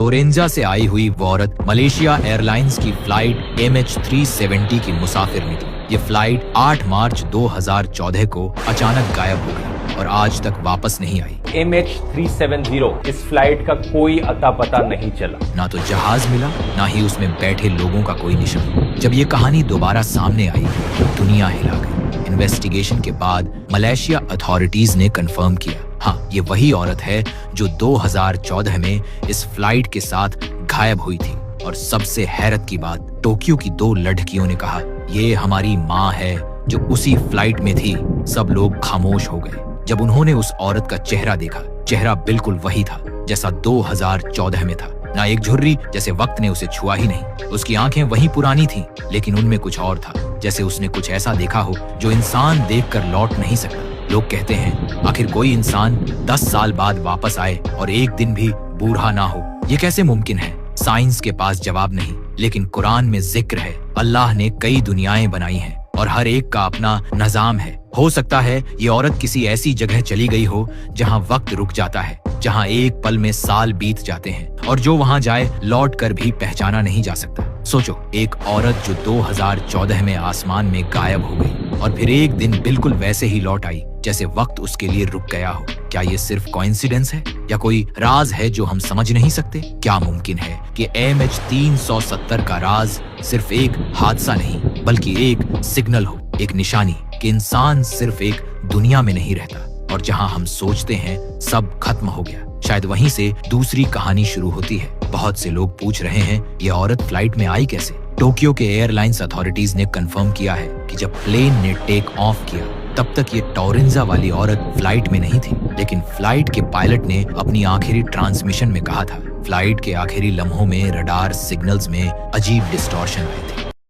लोरेंजा से आई हुई वो औरत मलेशिया एयरलाइंस की फ्लाइट MH370 की मुसाफिर में थी। ये फ्लाइट 8 मार्च 2014 को अचानक गायब हो गई और आज तक वापस नहीं आई। MH370 इस फ्लाइट का कोई अता पता नहीं चला। ना तो जहाज मिला, ना ही उसमें बैठे लोगों का कोई निशान। जब ये कहानी दोबारा सामने आई तो दुनिया हिला गई। इन्वेस्टिगेशन के बाद मलेशिया अथॉरिटीज ने कंफर्म किया, हाँ, ये वही औरत है जो 2014 में इस फ्लाइट के साथ गायब हुई थी। और सबसे हैरत की बात, टोक्यो की 2 लड़कियों ने कहा, ये हमारी माँ है जो उसी फ्लाइट में थी। सब लोग खामोश हो गए जब उन्होंने उस औरत का चेहरा देखा। चेहरा बिल्कुल वही था जैसा 2014 में था। ना एक झुर्री, जैसे वक्त ने उसे छुआ ही नहीं। उसकी आंखें वही पुरानी थीं, लेकिन उनमें कुछ और था, जैसे उसने कुछ ऐसा देखा हो जो इंसान देखकर लौट नहीं सकता। लोग कहते हैं, आखिर कोई इंसान 10 साल बाद वापस आए और एक दिन भी बूढ़ा ना हो, ये कैसे मुमकिन है? साइंस के पास जवाब नहीं, लेकिन कुरान में जिक्र है, अल्लाह ने कई दुनियाएं बनाई हैं और हर एक का अपना निजाम है। हो सकता है ये औरत किसी ऐसी जगह चली गई हो जहां वक्त रुक जाता है, जहां एक पल में साल बीत जाते हैं और जो वहां जाए लौट कर भी पहचाना नहीं जा सकता। सोचो, एक औरत जो 2014 में आसमान में गायब हो गई और फिर एक दिन बिल्कुल वैसे ही लौट आई जैसे वक्त उसके लिए रुक गया हो। क्या ये सिर्फ कोइंसिडेंस है या कोई राज है जो हम समझ नहीं सकते? क्या मुमकिन है कि MH370 का राज सिर्फ एक हादसा नहीं बल्कि एक सिग्नल हो, एक निशानी कि इंसान सिर्फ एक दुनिया में नहीं रहता और जहां हम सोचते हैं सब खत्म हो गया, शायद वहीं से दूसरी कहानी शुरू होती है। बहुत से लोग पूछ रहे हैं, ये औरत फ्लाइट में आई कैसे? टोक्यो के एयरलाइंस अथॉरिटीज ने कंफर्म किया है कि जब प्लेन ने टेक ऑफ किया तब तक ये टोरेंजा वाली औरत फ्लाइट में नहीं थी, लेकिन फ्लाइट के पायलट ने अपनी आखिरी ट्रांसमिशन में कहा था। फ्लाइट के आखिरी लम्हों में रडार सिग्नल्स में अजीब डिस्टॉर्शन आए थे।